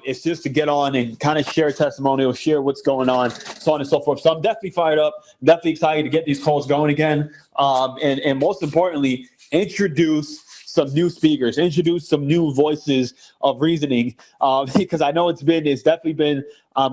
It's just to get on and kind of share testimonials, share what's going on, so on and so forth. So I'm definitely fired up, definitely excited to get these calls going again. And most importantly, introduce some new speakers, introduce some new voices of reasoning, because I know it's definitely been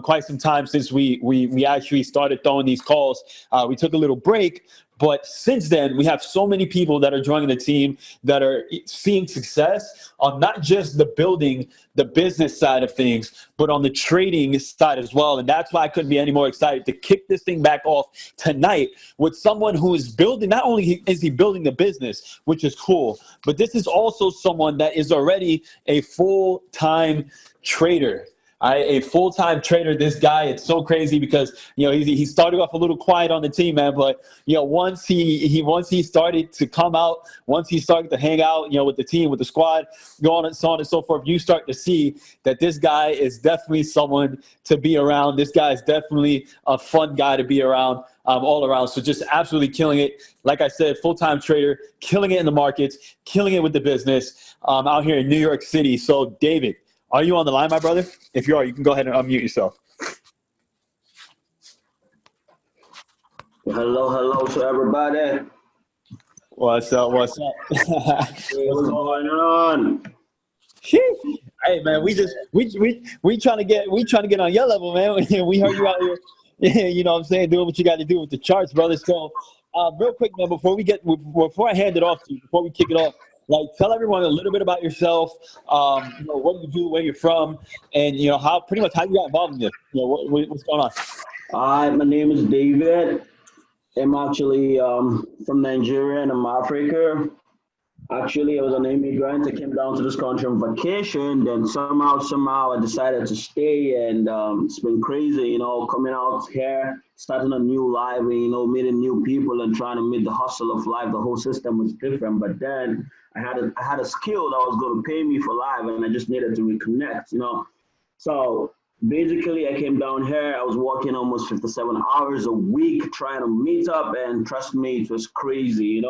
quite some time since we actually started throwing these calls. We took a little break, but since then, we have so many people that are joining the team that are seeing success on not just the building, the business side of things, but on the trading side as well. And that's why I couldn't be any more excited to kick this thing back off tonight with someone who is building, not only is he building the business, which is cool, but this is also someone that is already a full-time trader. A full-time trader. This guy, it's so crazy because, he started off a little quiet on the team, man, but once he started to come out, once he started to hang out, with the team, with the squad, so on and so forth, you start to see that this guy is definitely someone to be around. This guy is definitely a fun guy to be around. All around. So just absolutely killing it. Like I said, full-time trader, killing it in the markets, killing it with the business out here in New York City. So David, are you on the line, my brother? If you are, you can go ahead and unmute yourself. Hello to everybody. What's up? Hey, what's going on? Hey man, we trying to get on your level, man. We heard you out here, you know what I'm saying, doing what you got to do with the charts, brother. So real quick, man, before I hand it off to you, before we kick it off, tell everyone a little bit about yourself, what you do, where you're from, and how you got involved in this. What's going on? Hi, my name is David. I'm actually from Nigeria and I'm Africa. Actually, I was an immigrant. I came down to this country on vacation. Then somehow I decided to stay, and it's been crazy, coming out here, starting a new life, and, meeting new people and trying to meet the hustle of life. The whole system was different, but then I had a skill that was going to pay me for life, and I just needed to reconnect, So basically, I came down here. I was working almost 57 hours a week trying to meet up, and trust me, it was crazy.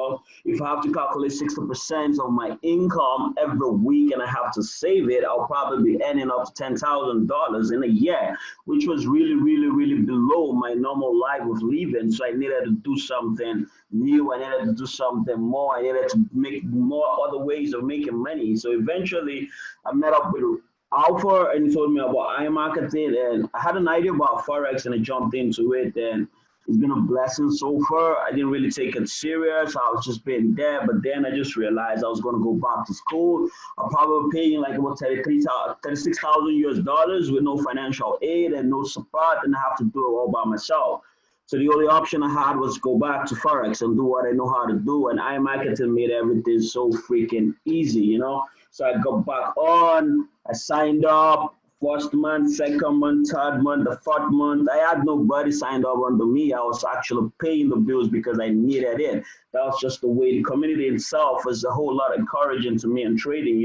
If I have to calculate 60% of my income every week and I have to save it, I'll probably be earning up to $10,000 in a year, which was really, really, really below my normal life of living. So I needed to do something new. I needed to do something more. I needed to make more other ways of making money. So eventually, I met up with Alpha, and he told me about iMarketing, and I had an idea about Forex, and I jumped into it, and it's been a blessing so far. I didn't really take it serious. I was just being there, but then I just realized I was going to go back to school. I'm probably paying like about $36,000 with no financial aid and no support, and I have to do it all by myself. So the only option I had was go back to Forex and do what I know how to do, and iMarketing made everything so freaking easy, So I got back on, I signed up, first month, second month, third month, the fourth month. I had nobody signed up under me. I was actually paying the bills because I needed it. That was just the way. The community itself was a whole lot encouraging to me in trading,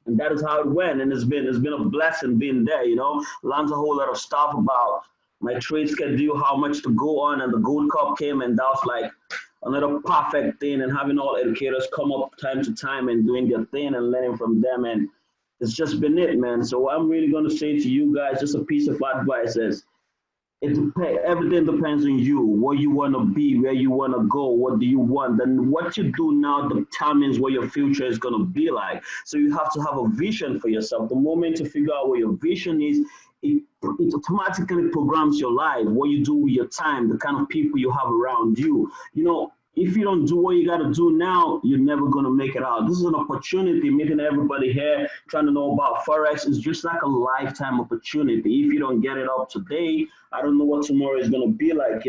And that is how it went. And it's been a blessing being there, Learned a whole lot of stuff about my trade schedule, how much to go on, and the Gold Cup came, and that was like another perfect thing, and having all educators come up time to time and doing their thing and learning from them, and it's just been it, man. So what I'm really going to say to you guys, just a piece of advice is, everything depends on you, what you want to be, where you want to go, what do you want, and what you do now determines what your future is going to be like. So you have to have a vision for yourself. The moment you figure out what your vision is, it automatically programs your life, what you do with your time, the kind of people you have around you. If you don't do what you got to do now, you're never going to make it out. This is an opportunity, meeting everybody here, trying to know about Forex. It's just like a lifetime opportunity. If you don't get it up today, I don't know what tomorrow is going to be like,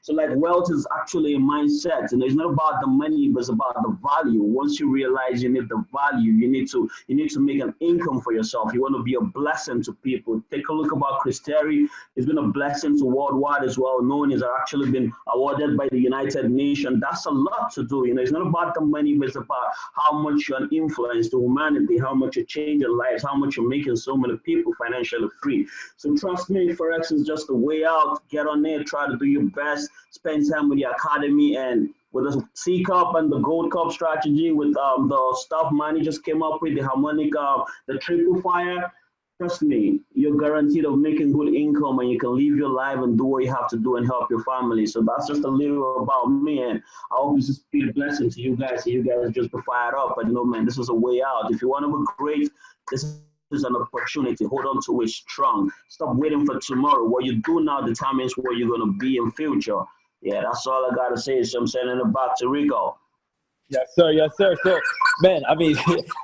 So like wealth is actually a mindset. It's not about the money, but it's about the value. Once you realize you need the value, you need to make an income for yourself. You want to be a blessing to people. Take a look about Chris Terry. He's been a blessing to worldwide as well. Known he's actually been awarded by the United Nations. That's a lot to do. It's not about the money, but it's about how much you're an influence to humanity, how much you're changing lives, how much you're making so many people financially free. So trust me, Forex is just a way out. Get on there, try to do your best, spend time with the academy, and with the C Cup and the Gold Cup strategy with the stuff Manny just came up with, the harmonic, the triple fire. trust me, you're guaranteed of making good income and you can live your life and do what you have to do and help your family. So that's just a little about me. And I hope this is a blessing to you guys. You guys just be fired up. And, you know, man, this is a way out. If you want to be great, this is an opportunity. Hold on to it strong. Stop waiting for tomorrow. What you do now determines where you're going to be in future. Yeah, that's all I got to say. So I'm sending it back to Rico. Yes, sir. Yes, sir. So, man, I mean,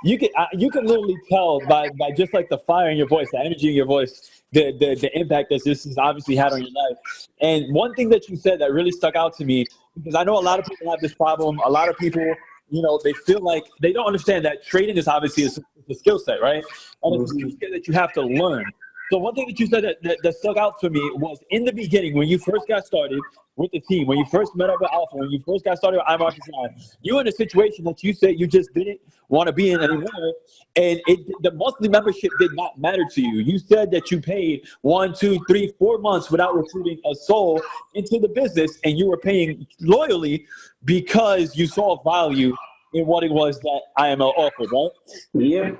you can literally tell by just like the fire in your voice, the energy in your voice, the impact that this has obviously had on your life. And one thing that you said that really stuck out to me, because I know a lot of people have this problem. A lot of people, you know, they feel like they don't understand that trading is obviously a skill set, right? And it's a skill set that you have to learn. So one thing that you said that stuck out to me was in the beginning, when you first got started with the team, when you first met up with Alpha, when you first got started with IMarketsLive, you were in a situation that you said you just didn't want to be in anymore, and the monthly membership did not matter to you. You said that you paid 1, 2, 3, 4 months without recruiting a soul into the business, and you were paying loyally because you saw value in what it was that IML offered, right? Yep.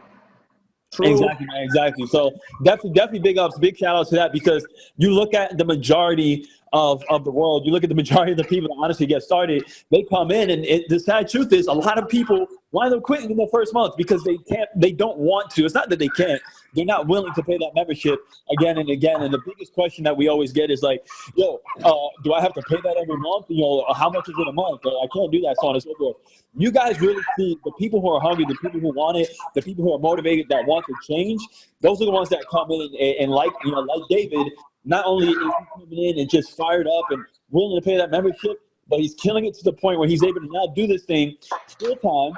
True. Exactly, man, exactly. So definitely big ups, big shout out to that, because you look at the majority of the world, you look at the majority of the people that honestly get started, they come in, and the sad truth is a lot of people wind up quitting in their first month because they don't want to. It's not that they can't, they're not willing to pay that membership again and again. And the biggest question that we always get is like, yo, do I have to pay that every month? You know, how much is it a month? I can't do that, so on and so forth. You guys really see the people who are hungry, the people who want it, the people who are motivated, that want to change. Those are the ones that come in and like David, not only is he coming in and just fired up and willing to pay that membership, but he's killing it to the point where he's able to now do this thing full time,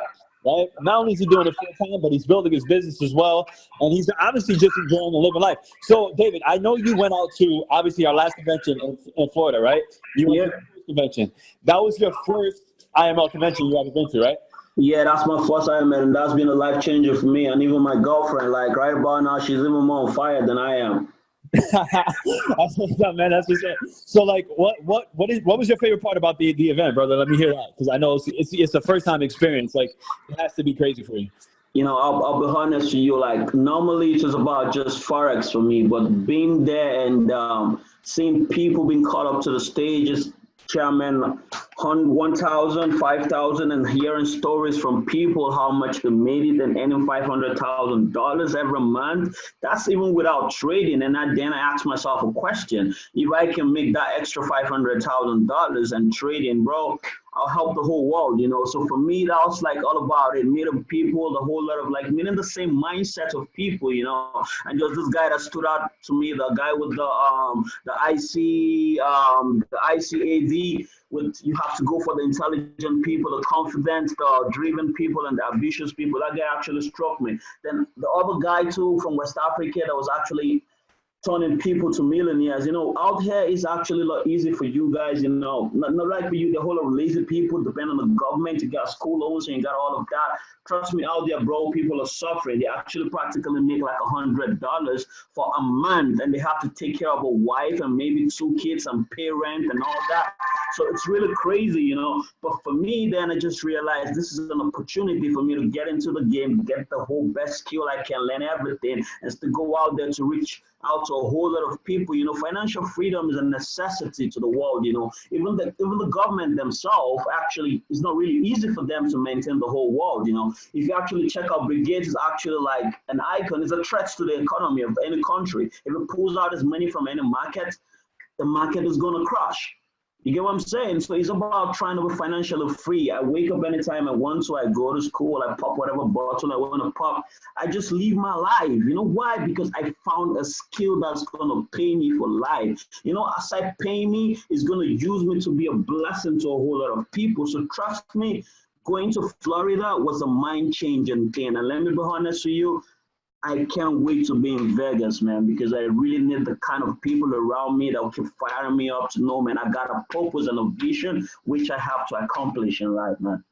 right? Not only is he doing it full time, but he's building his business as well, and he's obviously just enjoying the living life. So, David, I know you went out to obviously our last convention in Florida, right? You went to the first convention. That was your first IML convention you ever been to, right? Yeah, that's my first IML, and that's been a life changer for me, and even my girlfriend. Like right about now, she's even more on fire than I am. That's what's up, man. That's what's up. So, like, what was your favorite part about the event, brother? Let me hear that, because I know it's a first time experience. Like, it has to be crazy for you. You know, I'll be honest with you. Like, normally it was about just Forex for me, but being there and seeing people being called up to the stages, chairman, 1,000, 5,000, and hearing stories from people how much they made it and earning $500,000 every month. That's even without trading. And then I asked myself a question: if I can make that extra $500,000 and trading, bro, I'll help the whole world, you know. So for me, that was like all about it. Meeting people, the whole lot of like meeting the same mindset of people, you know. And just this guy that stood out to me, the guy with the ICAD, with you have to go for the intelligent people, the confident, the driven people, and the ambitious people. That guy actually struck me. Then the other guy too from West Africa that was actually turning people to millionaires. You know, out here is actually a lot easy for you guys, you know, not like for you, the whole of lazy people depend on the government, you got school loans and you got all of that. Trust me, out there, bro, people are suffering. They actually practically make like $100 for a month, and they have to take care of a wife and maybe 2 kids and pay rent and all that. So it's really crazy, you know. But for me, then I just realized this is an opportunity for me to get into the game, get the whole best skill I can, learn everything, and to go out there to reach out to a whole lot of people. You know, financial freedom is a necessity to the world. You know, even the government themselves, actually, it's not really easy for them to maintain the whole world. You know, if you actually check out Brigade, is actually like an icon, it's a threat to the economy of any country. If it pulls out its money from any market, the market is going to crash. You get what I'm saying? So it's about trying to be financially free. I wake up anytime I want to. I go to school. I pop whatever bottle I want to pop. I just live my life. You know why? Because I found a skill that's going to pay me for life. You know, aside paying me, it's going to use me to be a blessing to a whole lot of people. So trust me, going to Florida was a mind-changing thing. And let me be honest with you, I can't wait to be in Vegas, man, because I really need the kind of people around me that will keep firing me up to know, man, I got a purpose and a vision which I have to accomplish in life, man.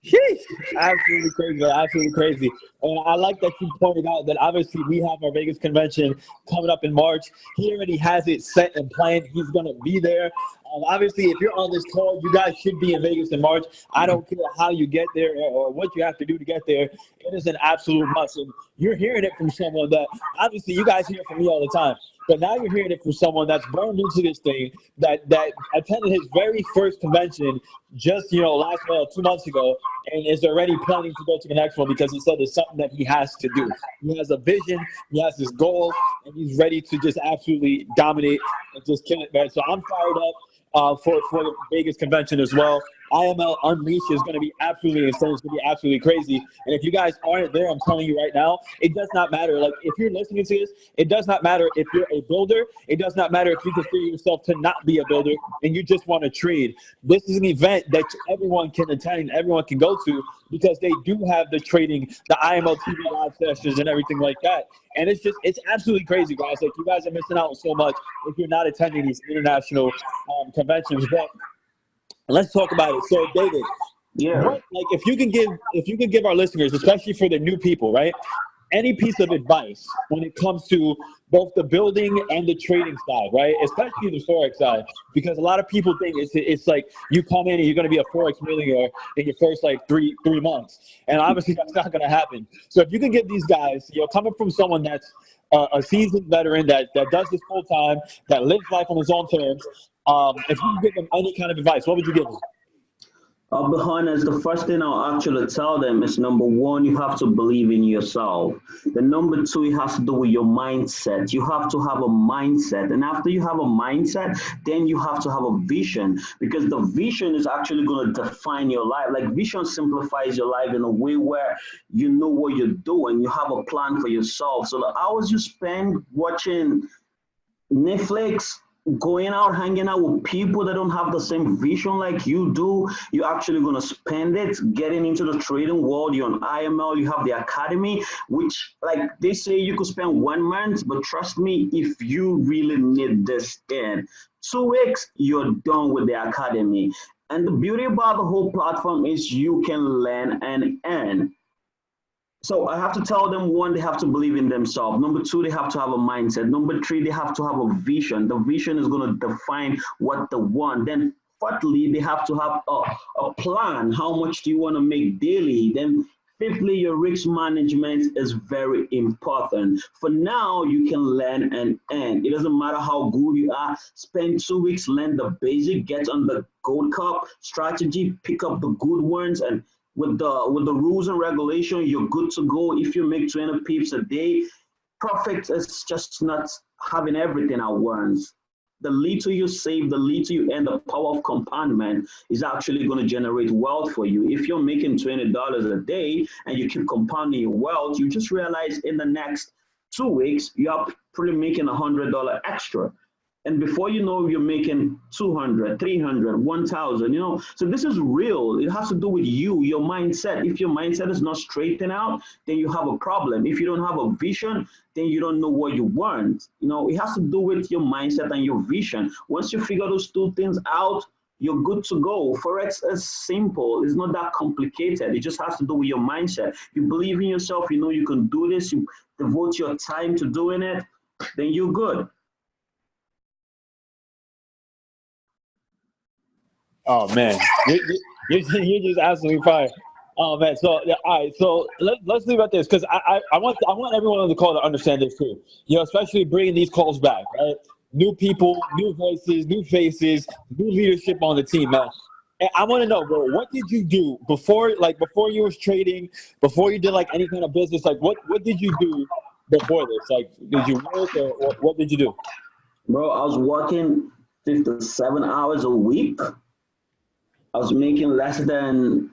Sheesh. Absolutely crazy, man. Absolutely crazy. And I like that you pointed out that obviously we have our Vegas convention coming up in March. He already has it set and planned. He's going to be there. Obviously, if you're on this call, you guys should be in Vegas in March. I don't care how you get there or what you have to do to get there. It is an absolute must. And you're hearing it from someone that, obviously, you guys hear from me all the time. But now you're hearing it from someone that's burned into this thing, that attended his very first convention just, last 2 months ago, and is already planning to go to the next one because he said it's something that he has to do. He has a vision, he has his goals, and he's ready to just absolutely dominate and just kill it, man. So I'm fired up for the Vegas convention as well. IML Unleashed is going to be absolutely insane. It's going to be absolutely crazy. And if you guys aren't there, I'm telling you right now, it does not matter. Like, if you're listening to this, it does not matter if you're a builder. It does not matter if you consider yourself to not be a builder and you just want to trade. This is an event that everyone can attend and everyone can go to because they do have the trading, the IML TV live sessions and everything like that. And it's absolutely crazy, guys. Like, you guys are missing out on so much if you're not attending these international conventions. But let's talk about it. So, David, if you can give our listeners, especially for the new people, right, any piece of advice when it comes to both the building and the trading side, right, especially the Forex side, because a lot of people think it's like you come in and you're going to be a Forex millionaire in your first three months, and obviously that's not going to happen. So if you can give these guys, coming from someone that's a seasoned veteran that does this full time, that lives life on his own terms. If you could give them any kind of advice, what would you give them? I'll be honest, the first thing I'll actually tell them is, number one, you have to believe in yourself. The number two, it has to do with your mindset. You have to have a mindset. And after you have a mindset, then you have to have a vision, because the vision is actually going to define your life. Like, vision simplifies your life in a way where you know what you're doing. You have a plan for yourself. So the hours you spend watching Netflix, going out, hanging out with people that don't have the same vision like you do, you're actually going to spend it getting into the trading world. You're on IML, you have the academy, which, like they say, you could spend 1 month, but trust me, if you really need this in 2 weeks, you're done with the academy. And the beauty about the whole platform is you can learn and earn. So I have to tell them, one, they have to believe in themselves. Number two, they have to have a mindset. Number three, they have to have a vision. The vision is going to define what they want. Then fourthly, they have to have a plan. How much do you want to make daily? Then fifthly, your risk management is very important. For now, you can learn and earn. It doesn't matter how good you are. Spend 2 weeks, learn the basic, get on the gold cup strategy, pick up the good ones, and with the rules and regulation, you're good to go. If you make 20 pips a day, profit is just not having everything at once. The little you save, the little you earn, the power of compoundment is actually going to generate wealth for you. If you're making $20 a day and you keep compounding your wealth, you just realize in the next 2 weeks, you're probably making $100 extra. And before you know, you're making 200, 300, 1,000, So this is real. It has to do with you, your mindset. If your mindset is not straightened out, then you have a problem. If you don't have a vision, then you don't know what you want. It has to do with your mindset and your vision. Once you figure those two things out, you're good to go. Forex is simple. It's not that complicated. It just has to do with your mindset. You believe in yourself. You know you can do this. You devote your time to doing it, then you're good. Oh man, you're just absolutely fire. Oh man, so all right, so let's leave it at this, because I want everyone on the call to understand this too. Especially bringing these calls back, right? New people, new voices, new faces, new leadership on the team, man. And I want to know, bro, what did you do before you was trading, before you did any kind of business? What did you do before this? Did you work or what did you do? Bro, I was working 57 hours a week. I was making less than,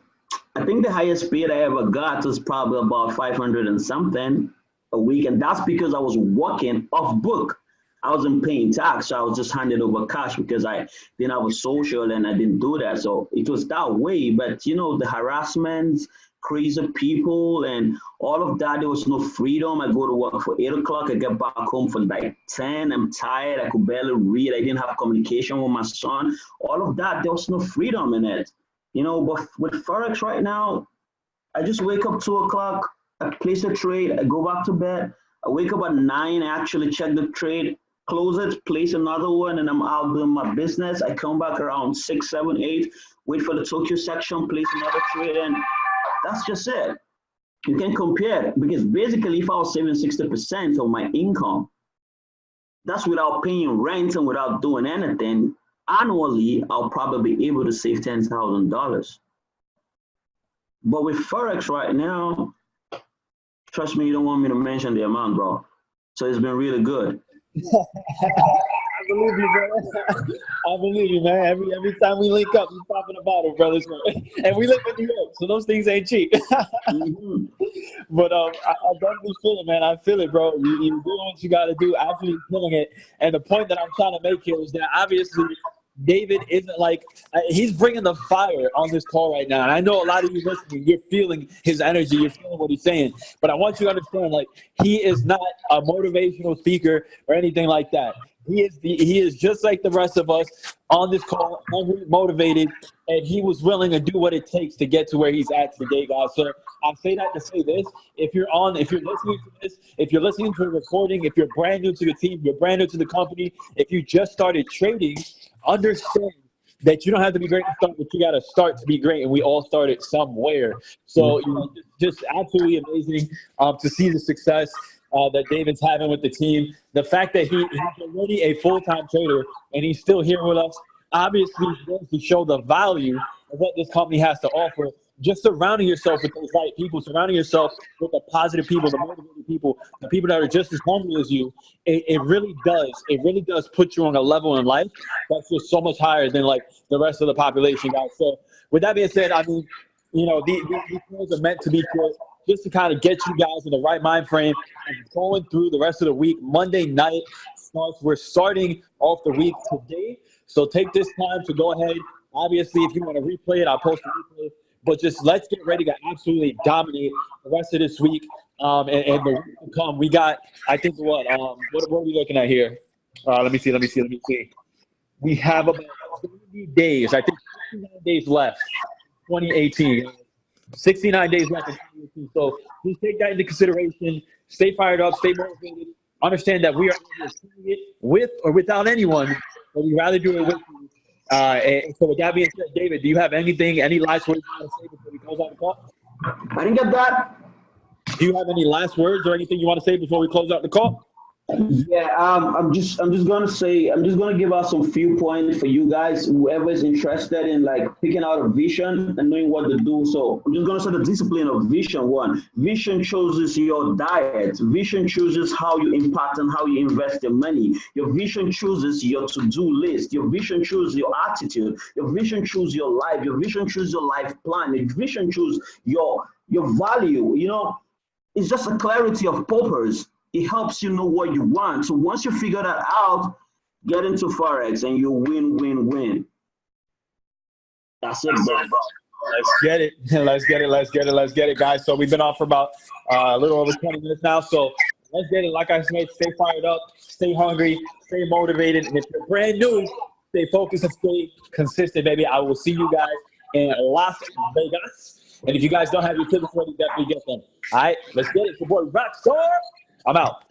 I think the highest paid I ever got was probably about 500 and something a week. And that's because I was working off book. I wasn't paying tax. So I was just handing over cash because I didn't have a social and I didn't do that. So it was that way. But, the harassment, crazy people and all of that, there was no freedom. I go to work for 8 o'clock. I get back home for 10. I'm tired. I could barely read. I didn't have communication with my son. All of that, there was no freedom in it. You know, but with Forex right now, I just wake up 2 o'clock, I place a trade, I go back to bed. I wake up at 9, I actually check the trade, close it, place another one, and I'm out doing my business. I come back around 6, 7, 8, wait for the Tokyo section, place another trade, and that's just it. You can compare it, because basically if I was saving 60% of my income, that's without paying rent and without doing anything. Annually, I'll probably be able to save $10,000. But with Forex right now, trust me, you don't want me to mention the amount, bro. So it's been really good. I believe you, brother. I believe you, man. Every time we link up, you're talking about it, brothers. And we live in New York, so those things ain't cheap. But I definitely feel it, man. I feel it, bro. You're doing what you got to do, absolutely killing it. And the point that I'm trying to make here is that obviously David isn't like, he's bringing the fire on this call right now. And I know a lot of you listening, you're feeling his energy, you're feeling what he's saying. But I want you to understand, like, he is not a motivational speaker or anything like that. He is just like the rest of us on this call, hungry, motivated, and he was willing to do what it takes to get to where he's at today, guys. So I say that to say this: if you're listening to this, if you're listening to a recording, if you're brand new to the team, you're brand new to the company, if you just started trading, understand that you don't have to be great to start, but you got to start to be great, and we all started somewhere. So you know, just absolutely amazing to see the success that David's having with the team. The fact that he's already a full-time trader and he's still here with us, obviously goes to show the value of what this company has to offer. Just surrounding yourself with those right people, surrounding yourself with the positive people, the motivated people, the people that are just as hungry as you, it really does put you on a level in life that's just so much higher than like the rest of the population, guys. So with that being said, I mean, you know, these calls are meant to be short, just to kind of get you guys in the right mind frame and going through the rest of the week. Monday night starts. We're starting off the week today. So take this time to go ahead. Obviously, if you want to replay it, I'll post a replay. But just let's get ready to absolutely dominate the rest of this week. And the week to come, we got, I think, what are we looking at here? Let me see. We have about 70 days, I think 69 days left, 2018. 69 days left in 2018. So please take that into consideration. Stay fired up, stay motivated. Understand that we are doing it with or without anyone, but we'd rather do it with you. And so with that being said, David, do you have any last words you want to say before we close out the call? I didn't get that. Do you have any last words or anything you want to say before we close out the call? Yeah, I'm just gonna give out some few points for you guys, whoever is interested in like picking out a vision and knowing what to do. So I'm just gonna say the discipline of vision. One, vision chooses your diet. Vision chooses how you impact and how you invest your money. Your vision chooses your to-do list. Your vision chooses your attitude. Your vision chooses your life. Your vision chooses your life plan. Your vision chooses your value. You know, it's just a clarity of purpose. It helps you know what you want. So once you figure that out, get into Forex and you win. That's it, bro. Let's get it. Let's get it, guys. So we've been on for about a little over 20 minutes now. So let's get it. Like I said, stay fired up, stay hungry, stay motivated. And if you're brand new, stay focused and stay consistent, baby. I will see you guys in Las Vegas. And if you guys don't have your tickets ready, definitely get them. All right, let's get it. Support RockStarr. I'm out.